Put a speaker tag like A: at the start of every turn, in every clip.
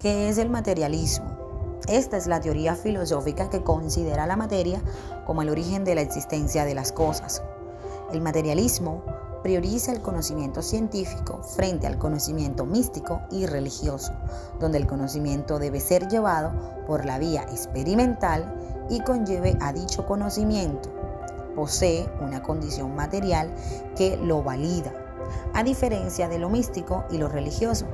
A: ¿Qué es el materialismo? Esta es la teoría filosófica que considera la materia como el origen de la existencia de las cosas. El materialismo prioriza el conocimiento científico frente al conocimiento místico y religioso, donde el conocimiento debe ser llevado por la vía experimental y conlleve a dicho conocimiento. Posee una condición material que lo valida, a diferencia de lo místico y lo religioso,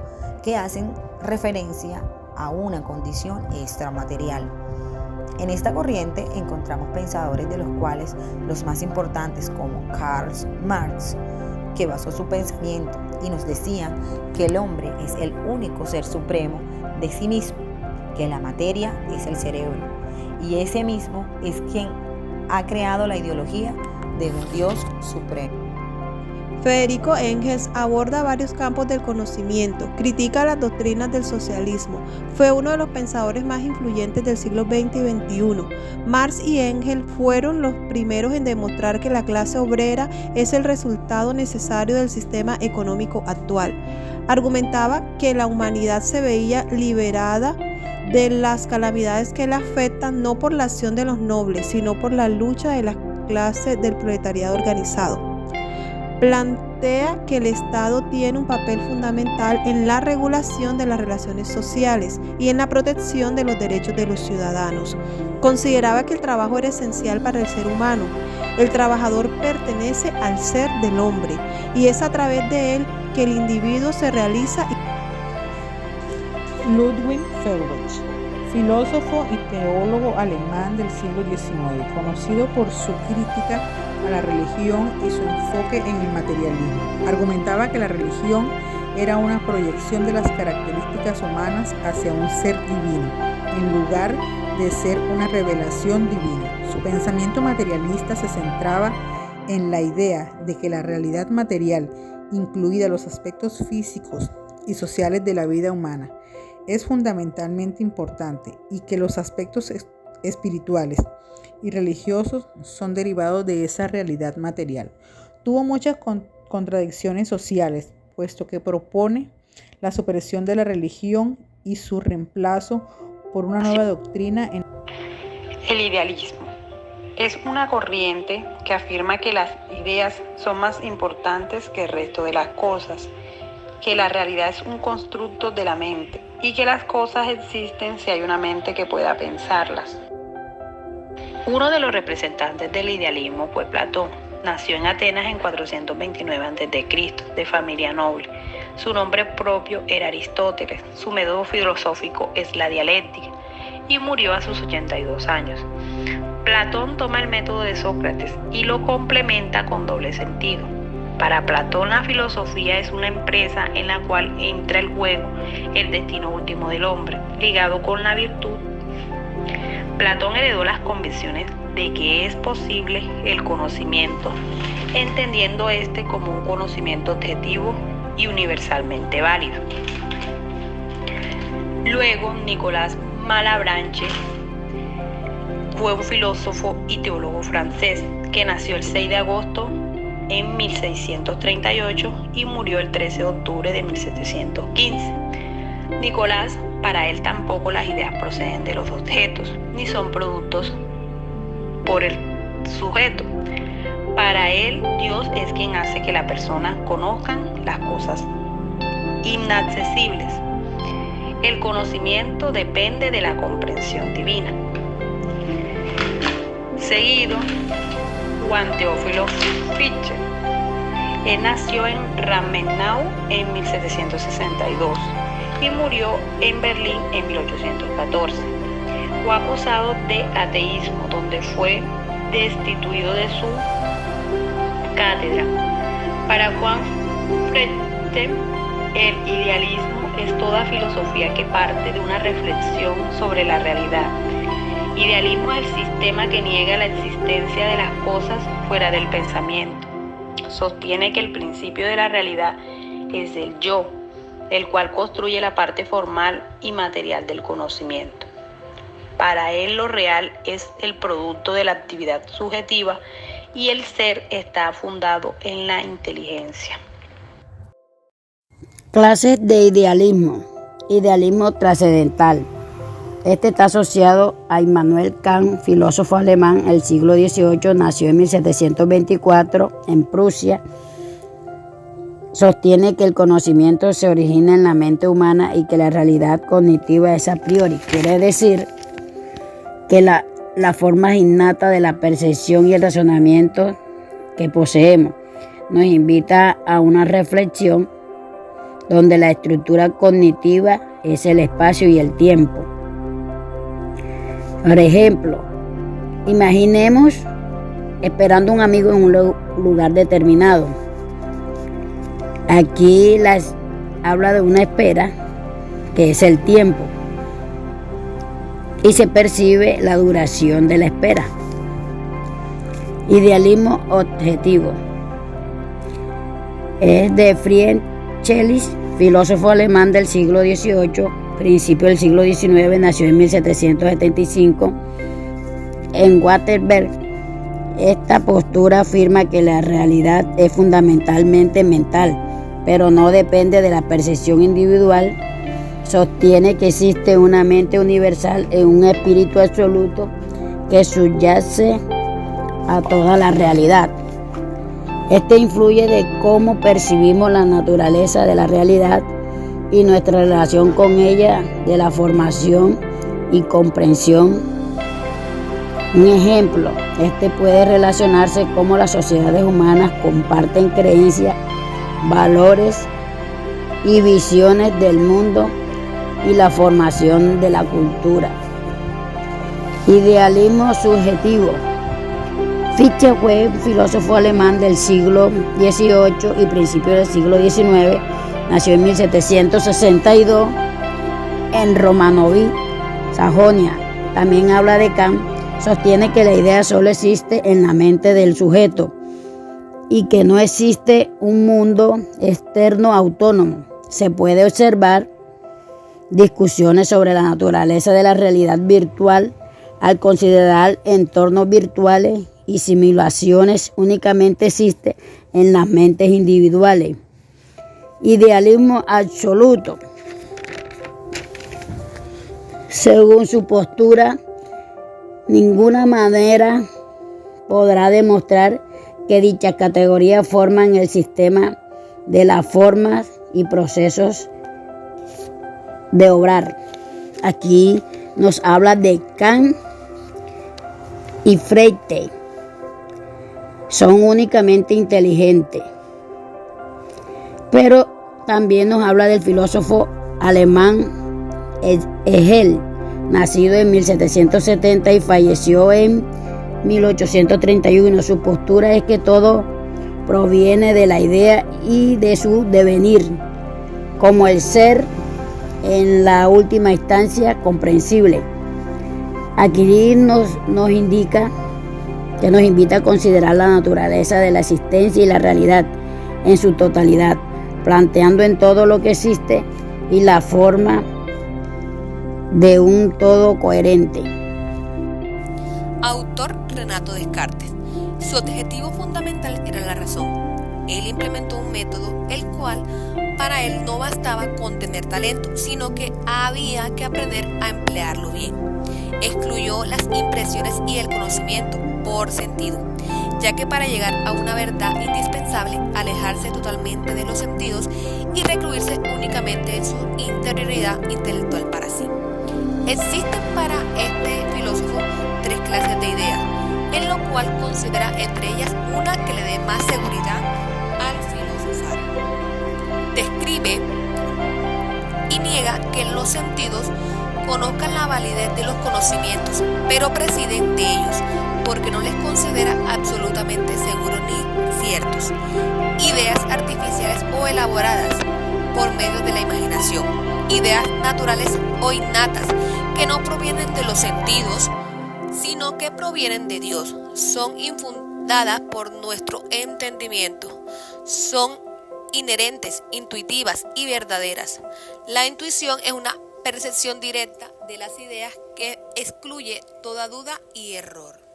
A: que hacen referencia a una condición extramaterial. En esta corriente encontramos pensadores de los cuales los más importantes como Karl Marx, que basó su pensamiento y nos decían que el hombre es el único ser supremo de sí mismo, que la materia es el cerebro y ese mismo es quien ha creado la ideología de un Dios supremo.
B: Federico Engels aborda varios campos del conocimiento, critica las doctrinas del socialismo, fue uno de los pensadores más influyentes del siglo XX y XXI. Marx y Engels fueron los primeros en demostrar que la clase obrera es el resultado necesario del sistema económico actual. Argumentaba que la humanidad se veía liberada de las calamidades que la afectan no por la acción de los nobles, sino por la lucha de la clase del proletariado organizado. Plantea que el Estado tiene un papel fundamental en la regulación de las relaciones sociales y en la protección de los derechos de los ciudadanos. Consideraba que el trabajo era esencial para el ser humano. El trabajador pertenece al ser del hombre y es a través de él que el individuo se realiza.
C: Ludwig Feuerbach, filósofo y teólogo alemán del siglo XIX, conocido por su crítica a la religión y su enfoque en el materialismo. Argumentaba que la religión era una proyección de las características humanas hacia un ser divino, en lugar de ser una revelación divina. Su pensamiento materialista se centraba en la idea de que la realidad material, incluida los aspectos físicos y sociales de la vida humana, es fundamentalmente importante y que los aspectos espirituales y religiosos son derivados de esa realidad material. Tuvo muchas contradicciones sociales, puesto que propone la supresión de la religión y su reemplazo por una nueva doctrina.
D: El idealismo es una corriente que afirma que las ideas son más importantes que el resto de las cosas, que la realidad es un constructo de la mente y que las cosas existen si hay una mente que pueda pensarlas. Uno de los representantes del idealismo fue Platón. Nació en Atenas en 429 a.C., de familia noble. Su nombre propio era Aristóteles, su método filosófico es la dialéctica y murió a sus 82 años. Platón toma el método de Sócrates y lo complementa con doble sentido. Para Platón, la filosofía es una empresa en la cual entra en juego el destino último del hombre, ligado con la virtud. Platón heredó las convicciones de que es posible el conocimiento, entendiendo este como un conocimiento objetivo y universalmente válido. Luego, Nicolás Malebranche fue un filósofo y teólogo francés que nació el 6 de agosto en 1638 y murió el 13 de octubre de 1715. Nicolás, para él tampoco las ideas proceden de los objetos, ni son productos por el sujeto. Para él, Dios es quien hace que las personas conozcan las cosas inaccesibles. El conocimiento depende de la comprensión divina. Seguido, Juan Teófilo Fichte. Él nació en Ramenau en 1762 y murió en Berlín en 1814. Fue acusado de ateísmo, donde fue destituido de su cátedra. Para Juan Fichte, el idealismo es toda filosofía que parte de una reflexión sobre la realidad. Idealismo es el sistema que niega la existencia de las cosas fuera del pensamiento. Sostiene que el principio de la realidad es el yo, el cual construye la parte formal y material del conocimiento. Para él, lo real es el producto de la actividad subjetiva y el ser está fundado en la inteligencia.
E: Clases de idealismo. Idealismo trascendental. Este está asociado a Immanuel Kant, filósofo alemán del siglo XVIII, nació en 1724 en Prusia. Sostiene que el conocimiento se origina en la mente humana y que la realidad cognitiva es a priori. Quiere decir que la forma innata de la percepción y el razonamiento que poseemos nos invita a una reflexión donde la estructura cognitiva es el espacio y el tiempo. Por ejemplo, imaginemos esperando a un amigo en un lugar determinado. Aquí habla de una espera, que es el tiempo, y se percibe la duración de la espera. Idealismo objetivo. Es de Friedrich Nietzsche, filósofo alemán del siglo XVIII, principio del siglo XIX, nació en 1775 en Wittenberg. Esta postura afirma que la realidad es fundamentalmente mental, pero no depende de la percepción individual. Sostiene que existe una mente universal en un espíritu absoluto que subyace a toda la realidad. Este influye de cómo percibimos la naturaleza de la realidad y nuestra relación con ella, de la formación y comprensión. Un ejemplo, puede relacionarse cómo las sociedades humanas comparten creencias, valores y visiones del mundo y la formación de la cultura. Idealismo subjetivo. Fichte fue un filósofo alemán del siglo XVIII y principio del siglo XIX. Nació en 1762 en Románovich, Sajonia. También habla de Kant. Sostiene que la idea solo existe en la mente del sujeto y que no existe un mundo externo autónomo. Se puede observar discusiones sobre la naturaleza de la realidad virtual al considerar entornos virtuales y simulaciones únicamente existen en las mentes individuales. Idealismo absoluto. Según su postura, ninguna manera podrá demostrar que dichas categorías forman el sistema de las formas y procesos de obrar. Aquí nos habla de Kant y Freire. Son únicamente inteligentes. Pero también nos habla del filósofo alemán Hegel, nacido en 1770 y falleció en 1831. Su postura es que todo proviene de la idea y de su devenir, como el ser en la última instancia comprensible. Aquí nos invita a considerar la naturaleza de la existencia y la realidad en su totalidad, planteando en todo lo que existe y la forma de un todo coherente.
F: Autor Renato Descartes. Su objetivo fundamental era la razón. Él implementó un método el cual para él no bastaba con tener talento, sino que había que aprender a emplearlo bien. Excluyó las impresiones y el conocimiento por sentido, ya que para llegar a una verdad indispensable alejarse totalmente de los sentidos y recluirse únicamente en su interioridad intelectual para sí. Existen para este filósofo tres clases de ideas, en lo cual considera entre ellas una que le dé más seguridad al filosofar. Describe y niega que los sentidos conozcan la validez de los conocimientos, pero prescinde de ellos porque no les considera absolutamente seguros ni ciertos. Ideas artificiales o elaboradas por medio de la imaginación, ideas naturales o innatas que no provienen de los sentidos, sino que provienen de Dios, son infundadas por nuestro entendimiento, son inherentes, intuitivas y verdaderas. La intuición es una percepción directa de las ideas que excluye toda duda y error.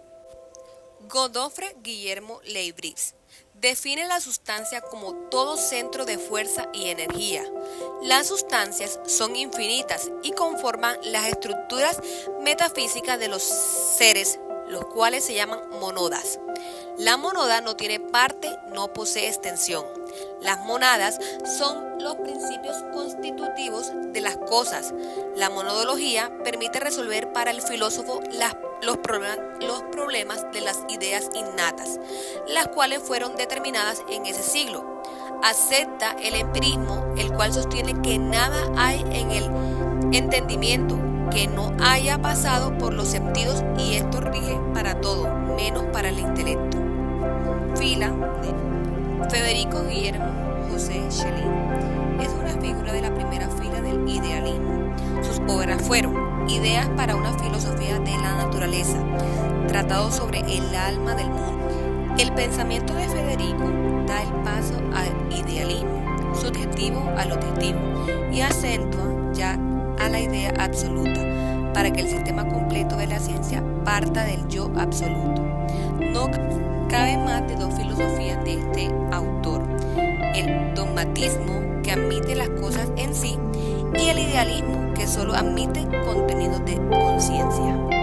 F: Godofre Guillermo Leibniz define la sustancia como todo centro de fuerza y energía. Las sustancias son infinitas y conforman las estructuras metafísicas de los seres, los cuales se llaman monodas. La monoda no tiene parte, no posee extensión. Las monadas son los principios constitutivos de las cosas. La monodología permite resolver para el filósofo los problemas de las ideas innatas, las cuales fueron determinadas en ese siglo. Acepta el empirismo, el cual sostiene que nada hay en el entendimiento que no haya pasado por los sentidos, y esto rige para todo, menos para el intelecto. Fila de Federico Guillermo José Schelling es una figura de la primera fila del idealismo. Sus obras fueron Ideas para una filosofía de la naturaleza, Tratado sobre el alma del mundo. El pensamiento de Federico da el paso al idealismo, subjetivo al objetivo, y acentúa ya a la idea absoluta, para que el sistema completo de la ciencia parta del yo absoluto. No cabe más de dos filosofías de este autor: el dogmatismo, que admite las cosas en sí, y el idealismo, que solo admite contenidos de conciencia.